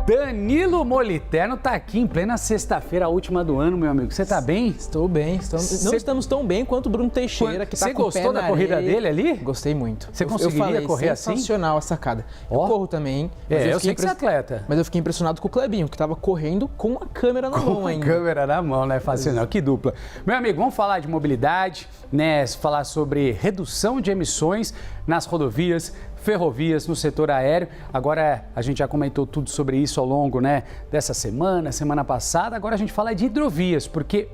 Danilo Moliterno está aqui em plena sexta-feira, a última do ano, meu amigo. Você está bem? Estou bem. Não estamos tão bem quanto o Bruno Teixeira, que está com o pé na Você gostou da corrida dele ali? Gostei muito. Você conseguiria correr assim? Sensacional a sacada. Eu corro também. Eu sei que você é atleta. Mas eu fiquei impressionado com o Clebinho, que estava correndo com a câmera na mão ainda. Com a câmera na mão, né? Fácil não. Que dupla. Meu amigo, vamos falar de mobilidade, né? Falar sobre redução de emissões nas rodovias, ferrovias, no setor aéreo. Agora a gente já comentou tudo sobre isso ao longo, né, dessa semana passada. Agora a gente fala de hidrovias, porque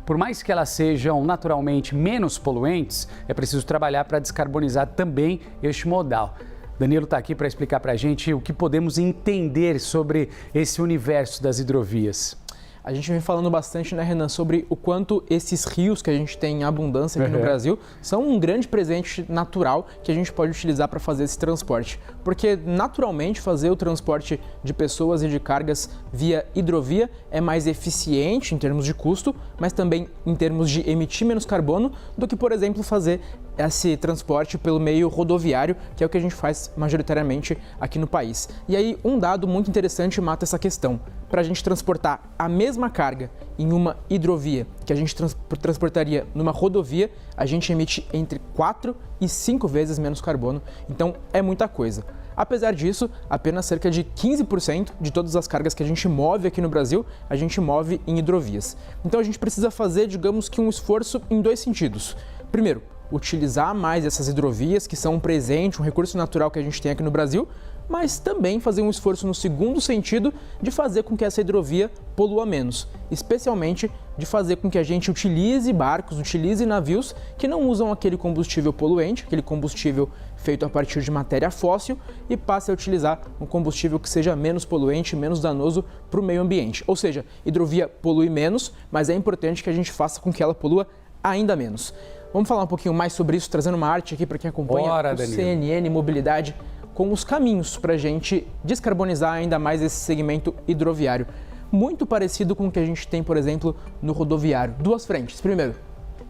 por mais que elas sejam naturalmente menos poluentes, é preciso trabalhar para descarbonizar também este modal. Danilo está aqui para explicar para a gente o que podemos entender sobre esse universo das hidrovias. A gente vem falando bastante, né, Renan, sobre o quanto esses rios que a gente tem em abundância aqui no Brasil são um grande presente natural que a gente pode utilizar para fazer esse transporte. Porque, naturalmente, fazer o transporte de pessoas e de cargas via hidrovia é mais eficiente em termos de custo, mas também em termos de emitir menos carbono do que, por exemplo, fazer esse transporte pelo meio rodoviário, que é o que a gente faz majoritariamente aqui no país. E aí, um dado muito interessante mata essa questão. Para a gente transportar a mesma carga em uma hidrovia que a gente transportaria numa rodovia, a gente emite entre 4 e 5 vezes menos carbono, então é muita coisa. Apesar disso, apenas cerca de 15% de todas as cargas que a gente move aqui no Brasil, a gente move em hidrovias. Então a gente precisa fazer, digamos que um esforço em dois sentidos. Primeiro, utilizar mais essas hidrovias, que são um presente, um recurso natural que a gente tem aqui no Brasil, mas também fazer um esforço no segundo sentido de fazer com que essa hidrovia polua menos, especialmente de fazer com que a gente utilize barcos, utilize navios que não usam aquele combustível poluente, aquele combustível feito a partir de matéria fóssil, e passe a utilizar um combustível que seja menos poluente, menos danoso para o meio ambiente. Ou seja, hidrovia polui menos, mas é importante que a gente faça com que ela polua ainda menos. Vamos falar um pouquinho mais sobre isso, trazendo uma arte aqui para quem acompanha o CNN Mobilidade, com os caminhos para a gente descarbonizar ainda mais esse segmento hidroviário. Muito parecido com o que a gente tem, por exemplo, no rodoviário. Duas frentes. Primeiro,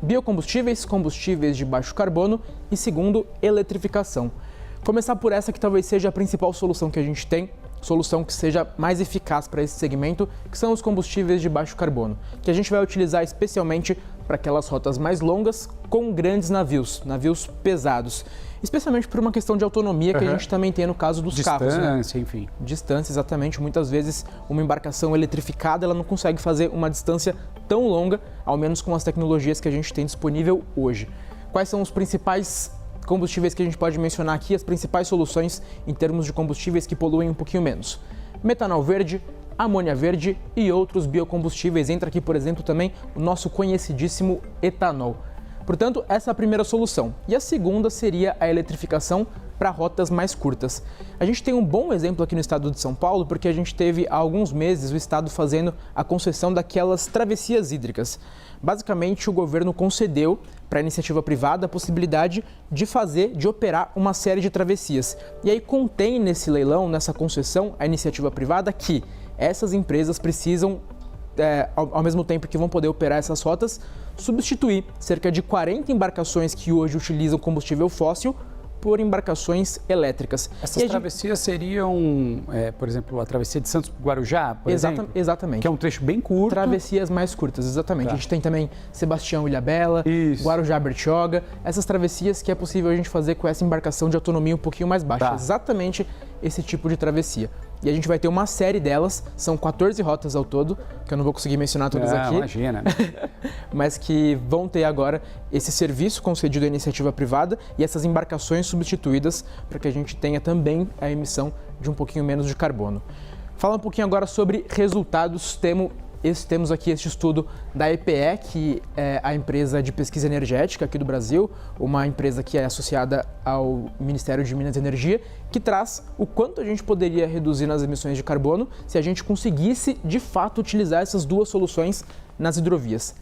biocombustíveis, combustíveis de baixo carbono e segundo, eletrificação. Começar por essa que talvez seja a principal solução que a gente tem, solução que seja mais eficaz para esse segmento, que são os combustíveis de baixo carbono, que a gente vai utilizar especialmente para aquelas rotas mais longas com grandes navios pesados. Especialmente por uma questão de autonomia que a gente também tem no caso dos carros. Distância, enfim. Distância, exatamente. Muitas vezes uma embarcação eletrificada ela não consegue fazer uma distância tão longa, ao menos com as tecnologias que a gente tem disponível hoje. Quais são os principais combustíveis que a gente pode mencionar aqui, as principais soluções em termos de combustíveis que poluem um pouquinho menos? Metanol verde, amônia verde e outros biocombustíveis. Entra aqui, por exemplo, também o nosso conhecidíssimo etanol. Portanto, essa é a primeira solução. E a segunda seria a eletrificação para rotas mais curtas. A gente tem um bom exemplo aqui no estado de São Paulo, porque a gente teve há alguns meses o estado fazendo a concessão daquelas travessias hídricas. Basicamente, o governo concedeu para a iniciativa privada a possibilidade de operar uma série de travessias. E aí contém nesse leilão, nessa concessão, a iniciativa privada que essas empresas precisam, ao mesmo tempo que vão poder operar essas rotas, substituir cerca de 40 embarcações que hoje utilizam combustível fóssil por embarcações elétricas. Essas travessias seriam, por exemplo, a travessia de Santos para Guarujá, por exemplo? Exatamente. Que é um trecho bem curto. Travessias mais curtas, exatamente. Tá. A gente tem também Sebastião Ilhabela, Guarujá Bertioga, essas travessias que é possível a gente fazer com essa embarcação de autonomia um pouquinho mais baixa. Tá. Exatamente esse tipo de travessia. E a gente vai ter uma série delas, são 14 rotas ao todo, que eu não vou conseguir mencionar todas aqui. Imagina. Mas que vão ter agora esse serviço concedido à iniciativa privada e essas embarcações substituídas para que a gente tenha também a emissão de um pouquinho menos de carbono. Falar um pouquinho agora sobre resultados. Temos aqui este estudo da EPE, que é a empresa de pesquisa energética aqui do Brasil, uma empresa que é associada ao Ministério de Minas e Energia, que traz o quanto a gente poderia reduzir nas emissões de carbono se a gente conseguisse, de fato, utilizar essas duas soluções nas hidrovias.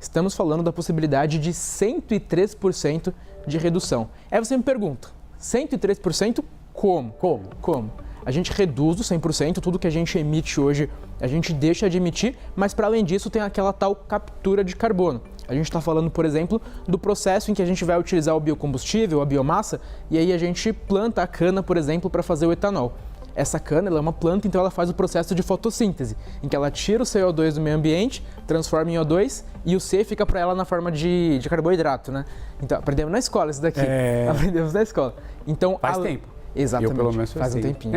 Estamos falando da possibilidade de 103% de redução. Aí você me pergunta, 103% como? Como? A gente reduz o 100%, tudo que a gente emite hoje, a gente deixa de emitir, mas para além disso tem aquela tal captura de carbono. A gente está falando, por exemplo, do processo em que a gente vai utilizar o biocombustível, a biomassa, e aí a gente planta a cana, por exemplo, para fazer o etanol. essa cana ela é uma planta, então ela faz o processo de fotossíntese, em que ela tira o CO2 do meio ambiente, transforma em O2 e o C fica para ela na forma de carboidrato, né? Então, aprendemos na escola isso daqui. Aprendemos na escola. Então, Faz tempo. Exatamente. Eu, pelo menos, faz um assim. tempinho.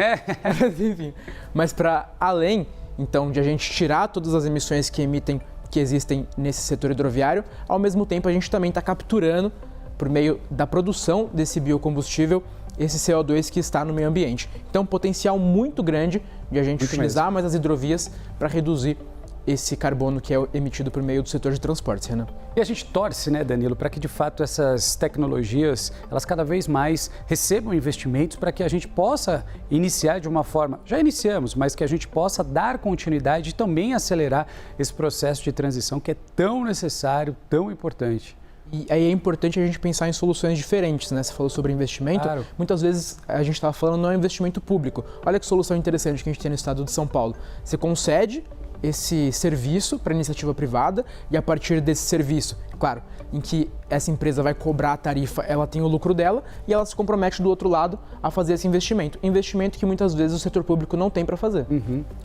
Enfim. Mas para além, então, de a gente tirar todas as emissões que existem nesse setor hidroviário, ao mesmo tempo a gente também está capturando, por meio da produção desse biocombustível, esse CO2 que está no meio ambiente. Então, um potencial muito grande de a gente utilizar mais as hidrovias para reduzir esse carbono que é emitido por meio do setor de transportes, Renan. E a gente torce, né, Danilo, para que de fato essas tecnologias, elas cada vez mais recebam investimentos para que a gente possa iniciar de uma forma, já iniciamos, mas que a gente possa dar continuidade e também acelerar esse processo de transição que é tão necessário, tão importante. E aí é importante a gente pensar em soluções diferentes, né? Você falou sobre investimento. Claro. Muitas vezes a gente estava falando não é investimento público. Olha que solução interessante que a gente tem no estado de São Paulo. Você concede esse serviço para iniciativa privada e a partir desse serviço, claro, em que essa empresa vai cobrar a tarifa, ela tem o lucro dela e ela se compromete do outro lado a fazer esse investimento. Investimento que muitas vezes o setor público não tem para fazer.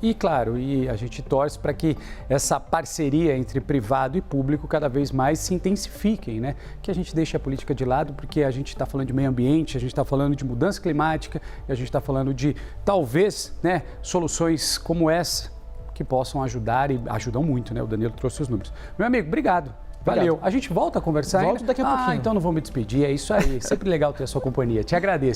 E claro, e a gente torce para que essa parceria entre privado e público cada vez mais se intensifiquem, né? Que a gente deixe a política de lado, porque a gente está falando de meio ambiente, a gente está falando de mudança climática e a gente está falando de, talvez, né, soluções como essa que possam ajudar e ajudam muito, né? O Danilo trouxe os números. Meu amigo, obrigado. Valeu. A gente volta a conversar Volto daqui a pouquinho. Então não vou me despedir, é isso aí. Sempre legal ter a sua companhia. Te agradeço.